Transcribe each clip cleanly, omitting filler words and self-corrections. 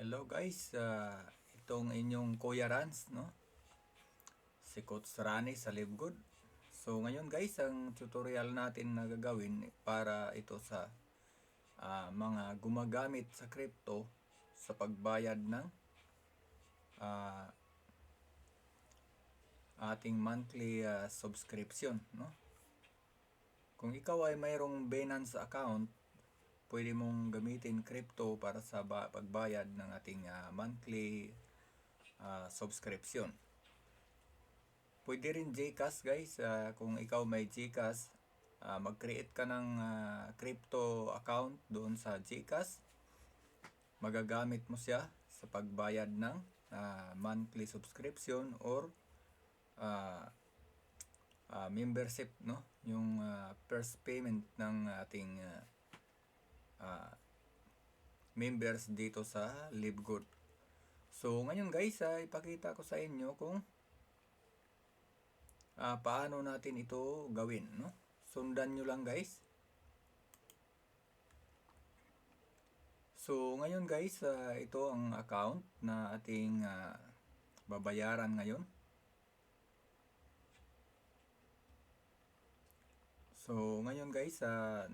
Hello guys, itong inyong Kuya Rans, no? Si Coach Rani sa Live Good. So ngayon guys, ang tutorial natin na gagawin para ito sa mga gumagamit sa crypto sa pagbayad ng ah, ating monthly subscription, no? Kung ikaw ay mayroong Binance account, pwede mong gamitin crypto para sa pagbayad ng ating monthly subscription. Pwede rin GCash guys, kung ikaw may GCash, mag-create ka ng crypto account doon sa GCash. Magagamit mo siya sa pagbayad ng monthly subscription or membership, no? Yung first payment ng ating members dito sa Live Good. So ngayon guys, ipakita ko sa inyo kung paano natin ito gawin, no? Sundan nyo lang guys. So ngayon guys, ito ang account na ating babayaran ngayon. So ngayon guys,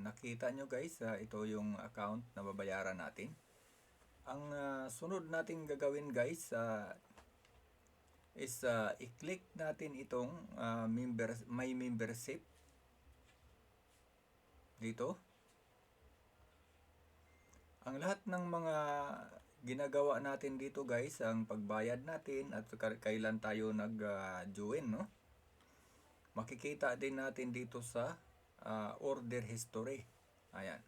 nakita nyo guys, ito yung account na babayaran natin. Ang sunod natin gagawin guys is i-click natin itong my membership dito. Ang lahat ng mga ginagawa natin dito guys, ang pagbayad natin at kailan tayo nag-join, no? Makikita din natin dito sa order history. Ayan.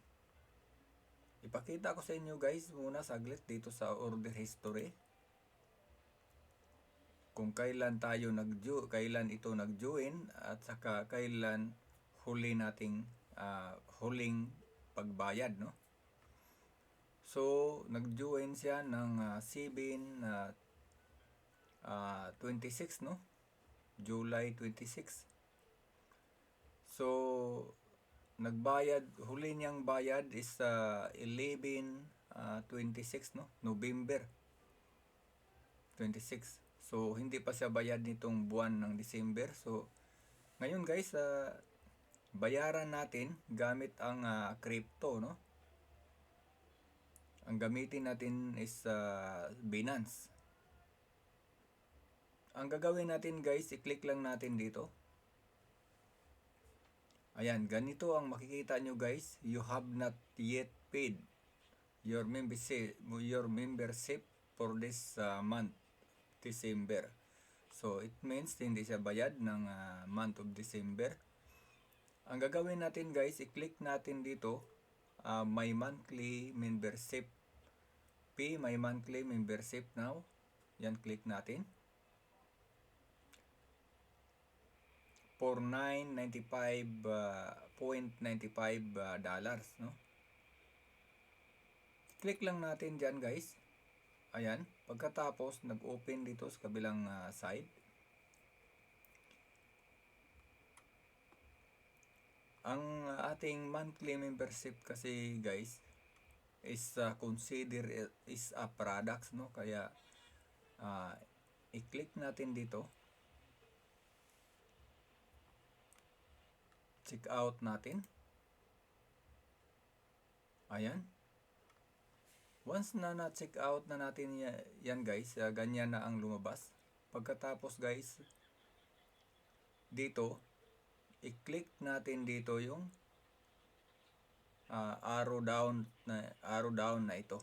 Ipakita ko sa inyo guys muna saglit dito sa order history. Kung kailan ito nag-join at saka kailan huling pagbayad, no? So, nag-join siya ng 7/26, no? July 26. So, huli niyang bayad is 11/26, no? November 26. So, hindi pa siya bayad nitong buwan ng December. So, ngayon guys, bayaran natin gamit ang crypto, no? Ang gamitin natin is Binance. Ang gagawin natin guys, i-click lang natin dito. Ayan, ganito ang makikita nyo guys. You have not yet paid your membership for this month, December. So, it means hindi siya bayad ng month of December. Ang gagawin natin guys, i-click natin dito, my monthly membership. Pay my monthly membership now. Yan, click natin. For $995.95 dollars, no? Click lang natin dyan guys. Ayan, pagkatapos nag-open dito sa kabilang side. Ang ating monthly membership kasi guys is consider is a products, no? Kaya i-click natin dito. Check out natin. Ayan. Once na na-check out na natin yan guys, ganyan na ang lumabas. Pagkatapos guys, dito, i-click natin dito yung arrow down na ito.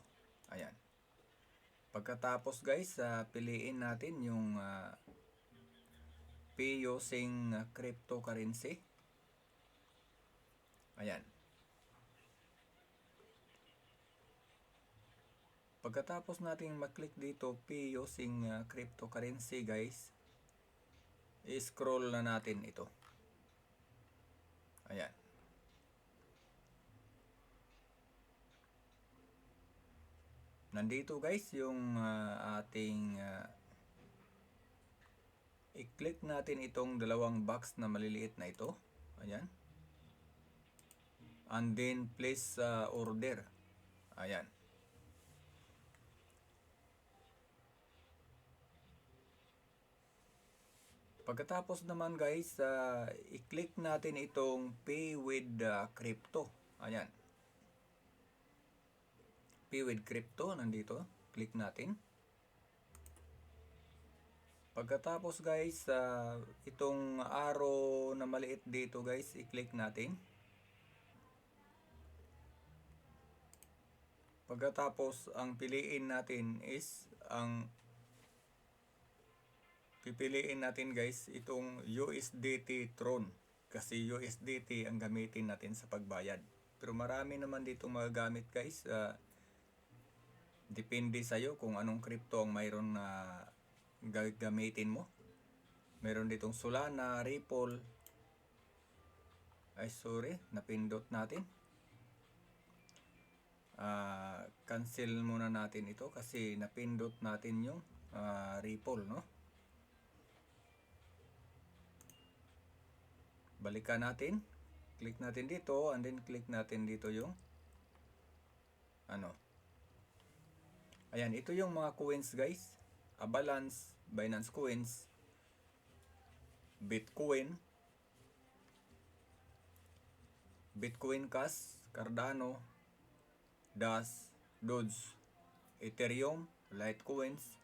Ayan. Pagkatapos guys, piliin natin yung pay using cryptocurrency. Ayan. Pagkatapos natin mag-click dito, pay using cryptocurrency guys, i-scroll na natin ito. Ayan. Nandito guys yung ating i-click natin itong dalawang box na maliliit na ito. Ayan. And then place order. Ayan. Pagkatapos naman guys, i-click natin itong Pay with Crypto. Ayan. Pay with Crypto, nandito. Click natin. Pagkatapos guys, itong arrow na maliit dito guys, i-click natin. Pagkatapos, ang piliin natin is pipiliin natin guys itong USDT Tron, kasi USDT ang gamitin natin sa pagbayad. Pero marami naman dito magagamit guys. Depende sa'yo kung anong crypto ang mayroon na gagamitin mo. Meron ditong Solana, Ripple. Ay sorry, napindot natin. Cancel muna natin ito kasi napindot natin yung Ripple, no? Balikan natin. Click natin dito and then click natin dito yung ayan, ito yung mga coins guys. Balance, Binance Coins, Bitcoin, Bitcoin Cash, Cardano, Dash, Doge, Ethereum, Litecoins,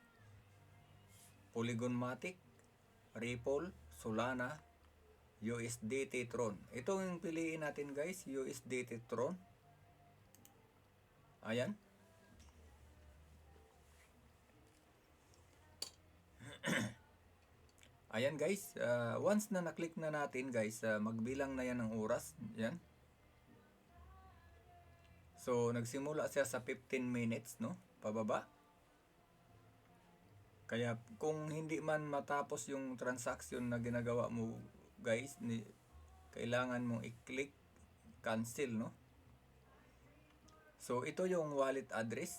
Polygon Matic, Ripple, Solana, USDT Tron. Ito yung piliin natin guys, USDT Tron. Ayan. Ayan guys, once na naklik na natin guys, magbilang na yan ng oras. Yan. So, nagsimula siya sa 15 minutes, no? Pababa. Kaya, kung hindi man matapos yung transaction na ginagawa mo, guys, kailangan mong i-click cancel, no? So, ito yung wallet address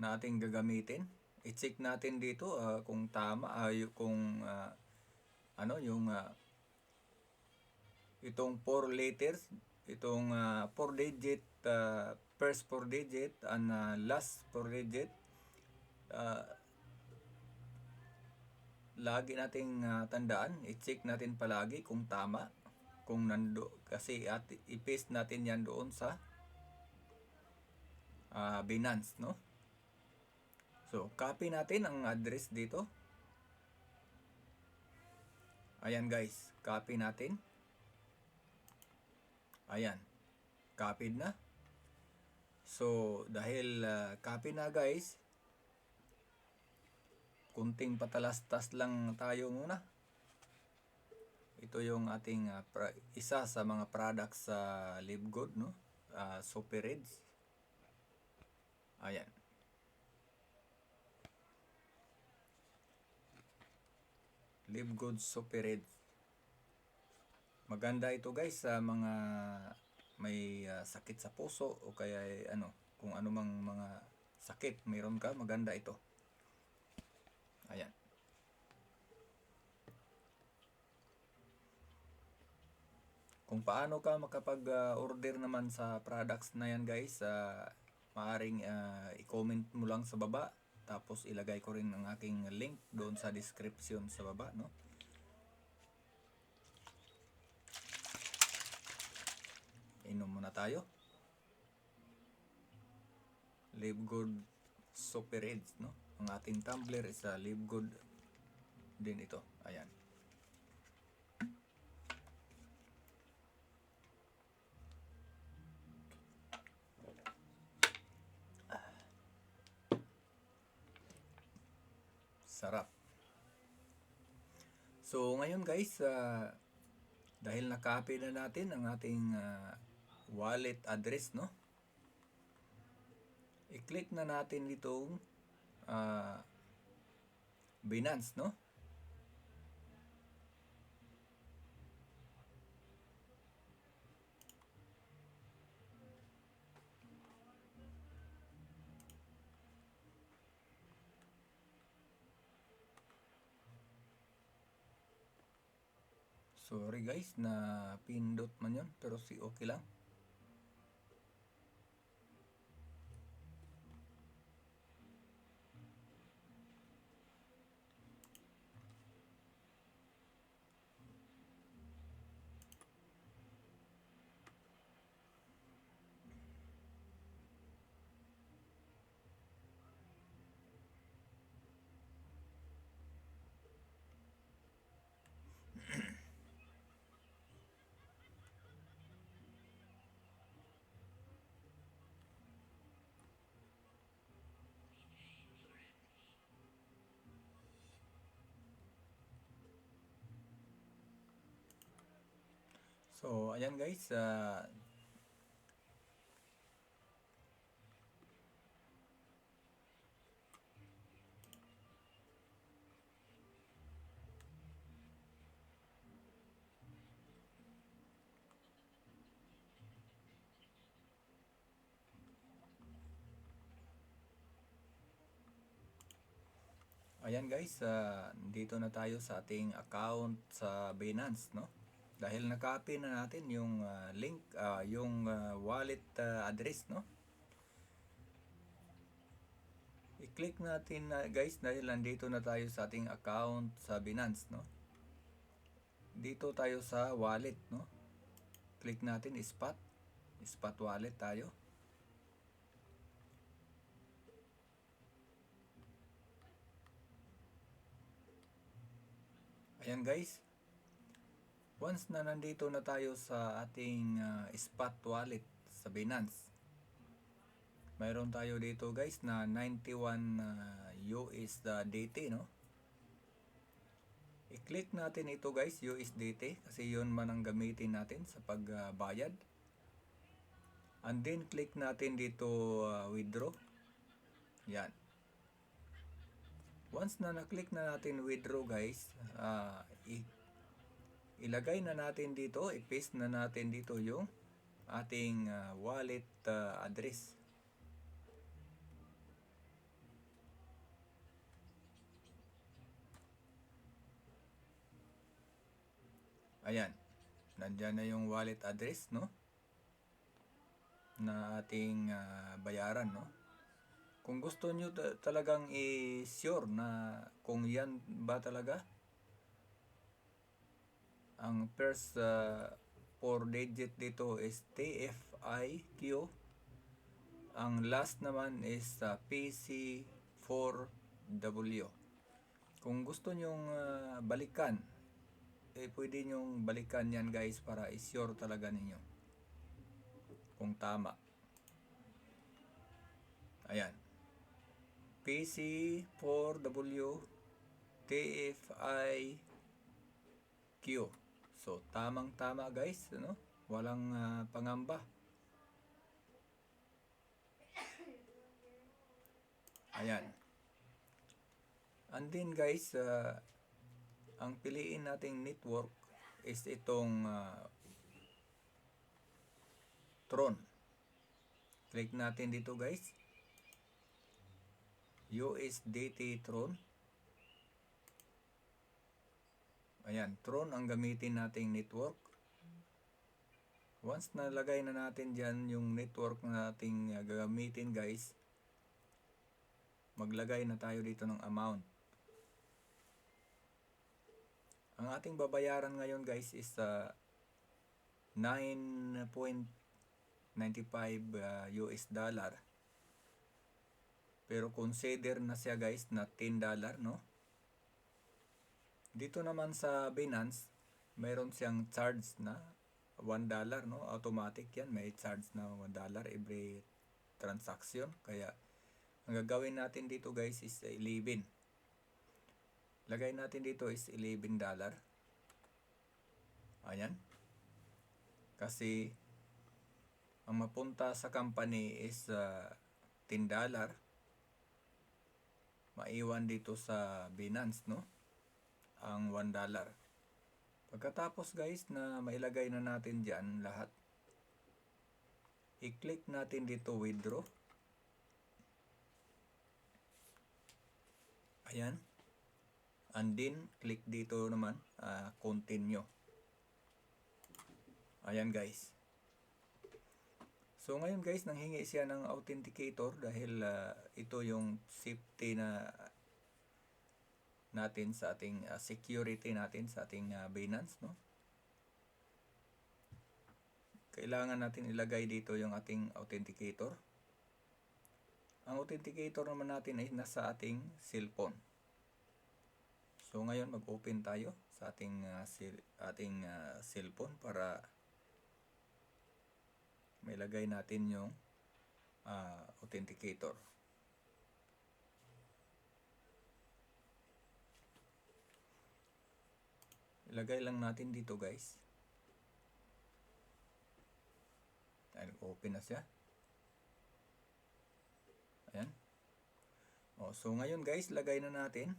na ating gagamitin. I-check natin dito kung tama, itong 4 letters, itong 4 digit, first 4 digit and last 4 digit. Lagi nating tandaan, i-check natin palagi kung tama, kung kasi i-paste natin yan doon sa Binance, no? So, copy natin ang address dito. Ayan guys, copy natin. Ayan, copied na. So, dahil copy na guys, kunting patalastas lang tayo muna. Ito yung ating isa sa mga products sa Livegood, no? Supereds. Ayan. Livegood Supereds. Maganda ito guys sa mga may sakit sa puso o kaya kung anumang mga sakit mayroon ka, maganda ito. Ayan. Kung paano ka makapag-order naman sa products na yan guys, maaring i-comment mo lang sa baba, tapos ilagay ko rin ang aking link doon sa description sa baba, no? Inom muna tayo. Livegood Supereds, no? Ang ating tumbler is Livegood din ito. Ayan. Sarap. So, ngayon guys, dahil na-copy na natin ang ating wallet address, no? I-click na natin itong Binance, no? Sorry guys, na pindot man yun, pero okay lang. So, ayan guys, dito na tayo sa ating account sa Binance, no? Dahil na-copy na natin yung link, yung wallet address, no? I-click natin na guys dahil nandito na tayo sa ating account sa Binance, no? Dito tayo sa wallet, no? Click natin spot wallet tayo. Ayan guys. Once na nandito na tayo sa ating spot wallet sa Binance, mayroon tayo dito guys na 91 USDT, no? I-click natin ito guys, USDT, kasi yun man ang gamitin natin sa pagbayad. And then click natin dito withdraw. Yan. Once na na-click na natin withdraw guys, ilagay na natin dito, i-paste na natin dito yung ating wallet address. Ayan. Nandiyan na yung wallet address, no? Na ating bayaran, no? Kung gusto nyo talagang i-sure na kung yan ba talaga ang first 4 digit dito is TFIQ, ang last naman is PC4W. Kung gusto nyong balikan, pwede nyong balikan yan guys para i-sure talaga ninyo kung tama. Ayan. PC4W TFIQ. So, tamang-tama guys, no? Walang pangamba. Ayan. And then guys, ang piliin nating network is itong Tron. Click natin dito guys. USDT Tron. Ayan, Tron ang gamitin nating network. Once nalagay na natin dyan yung network nating gagamitin guys, maglagay na tayo dito ng amount. Ang ating babayaran ngayon guys is 9.95 US dollar. Pero consider na siya guys na $10, no? Dito naman sa Binance, mayroon siyang charge na $1, no? Automatic yan, may charge na $1 every transaction. Kaya ang gagawin natin dito guys is 11. Lagay natin dito is $11. Ayan. Kasi ang mapunta sa company is $10. Maiwan dito sa Binance, no? Ang $1. Pagkatapos guys na mailagay na natin dyan lahat, i-click natin dito withdraw. Ayan. And then click dito naman continue. Ayan guys. So ngayon guys, nanghingi siya ng authenticator dahil ito yung safety natin sa ating security natin sa ating Binance, no? Kailangan natin ilagay dito yung ating authenticator. Ang authenticator naman natin ay nasa ating cellphone. So ngayon mag-open tayo sa ating cellphone para mailagay natin yung authenticator. Ilagay lang natin dito guys. Ay, open na siya. Ayan. So ngayon guys, lagay na natin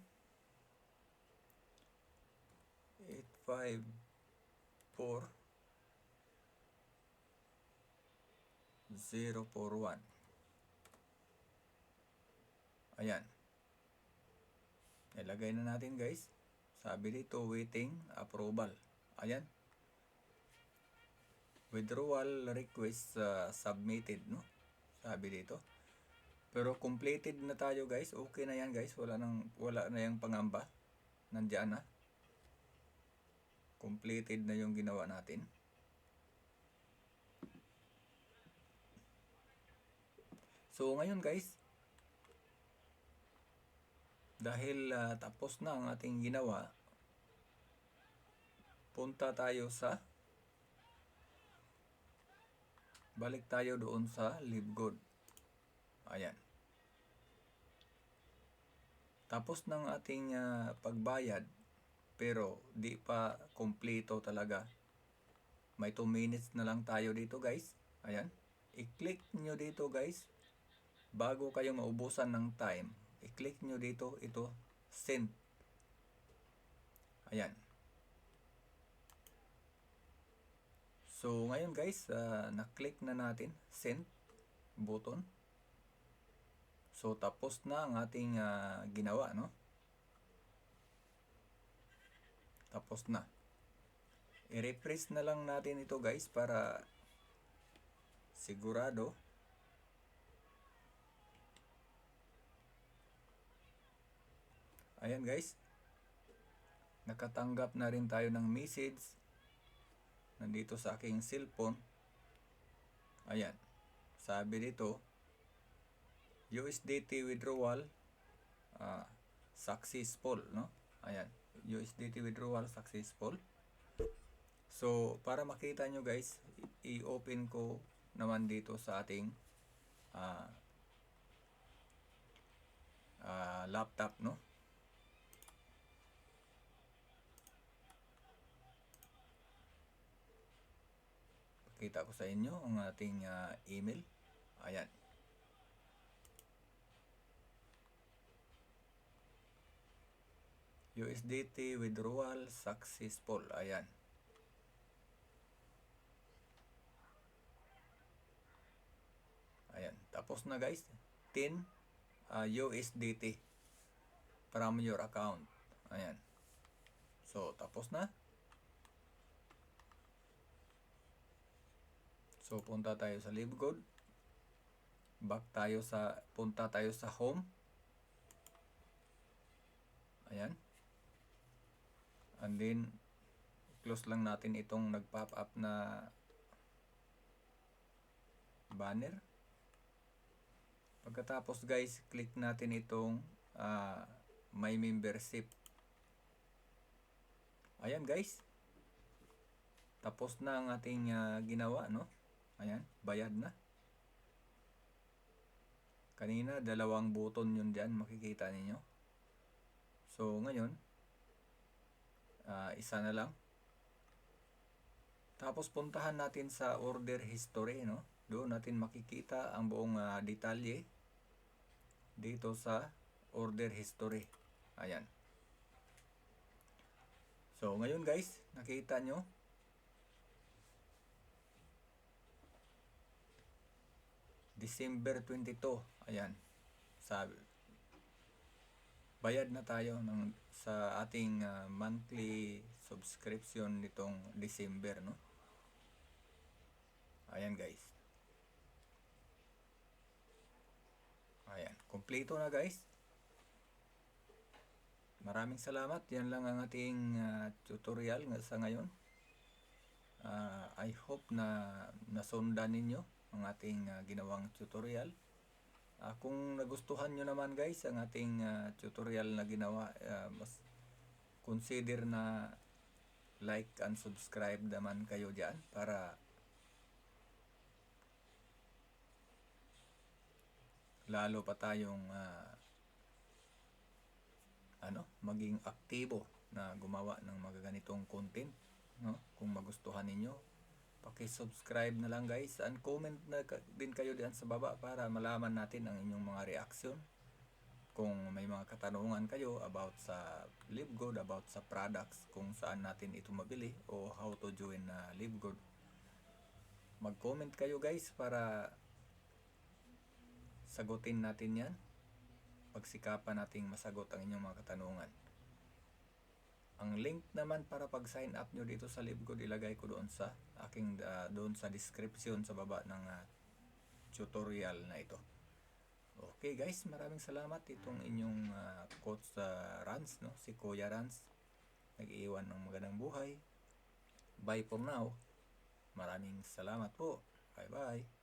854041. Ayan. Ilagay na natin guys. Sabi dito, waiting approval. Ayan. Withdrawal request submitted, no? Sabi dito. Pero completed na tayo guys. Okay na yan guys. Wala na yung pangamba. Nandiyan na. Completed na yung ginawa natin. So ngayon guys, dahil tapos na ang ating ginawa, balik tayo doon sa Live Good. Ayan. Tapos ng ating pagbayad, pero di pa kompleto talaga. May 2 minutes na lang tayo dito guys. Ayan. I-click nyo dito guys. Bago kayo maubusan ng time, i-click nyo dito, ito, send. Ayan. So ngayon guys, na-click na natin, send button. So tapos na ang ating ginawa, no? Tapos na. I-refresh na lang natin ito guys para sigurado. Ayan guys. Nakatanggap na rin tayo ng message. Nandito sa aking cellphone. Ayan. Sabi dito, USDT withdrawal successful, no? Ayan. USDT withdrawal successful. So, para makita nyo guys, i-open ko naman dito sa ating laptop, no? Pakita ko sa inyo ang ating email. Ayan. USDT withdrawal successful. Ayan. Ayan. Tapos na guys. 10 USDT from your account. Ayan. So, tapos na. So, punta tayo sa Live Good. Punta tayo sa home. Ayan. And then, close lang natin itong nag-pop up na banner. Pagkatapos guys, click natin itong my membership. Ayan guys. Tapos na ang ating ginawa, no? Ayan, bayad na. Kanina, 2 button yun dyan, makikita ninyo. So, ngayon, isa na lang. Tapos, puntahan natin sa order history, no? Doon natin makikita ang buong detalye dito sa order history. Ayan. So, ngayon guys, nakita nyo. December 22. Ayan. Bayad na tayo sa ating monthly subscription nitong December, no? Ayan guys. Ayan. Kompleto na guys. Maraming salamat. Yan lang ang ating tutorial sa ngayon. I hope na nasundan ninyo ang ating ginawang tutorial. Kung nagustuhan nyo naman guys ang ating tutorial na ginawa, mas consider na like and subscribe naman kayo dyan para lalo pa tayong maging aktibo na gumawa ng mga ganitong content, no? Kung magustuhan ninyo, Paki-subscribe na lang guys, and comment na din kayo diyan sa baba para malaman natin ang inyong mga reaksyon. Kung may mga katanungan kayo about sa LiveGood, about sa products, kung saan natin ito mabili o how to join na LiveGood, mag-comment kayo guys para sagutin natin yan. Pagsikapan nating masagot ang inyong mga katanungan. Ang link naman para pag-sign up nyo dito sa LiveGood, ilagay ko doon sa doon sa description sa baba ng tutorial na ito. Okay guys, maraming salamat. Itong inyong coach Rans, no? Si Kuya Rans, nag-iwan ng magandang buhay. Bye for now. Maraming salamat po. Bye bye.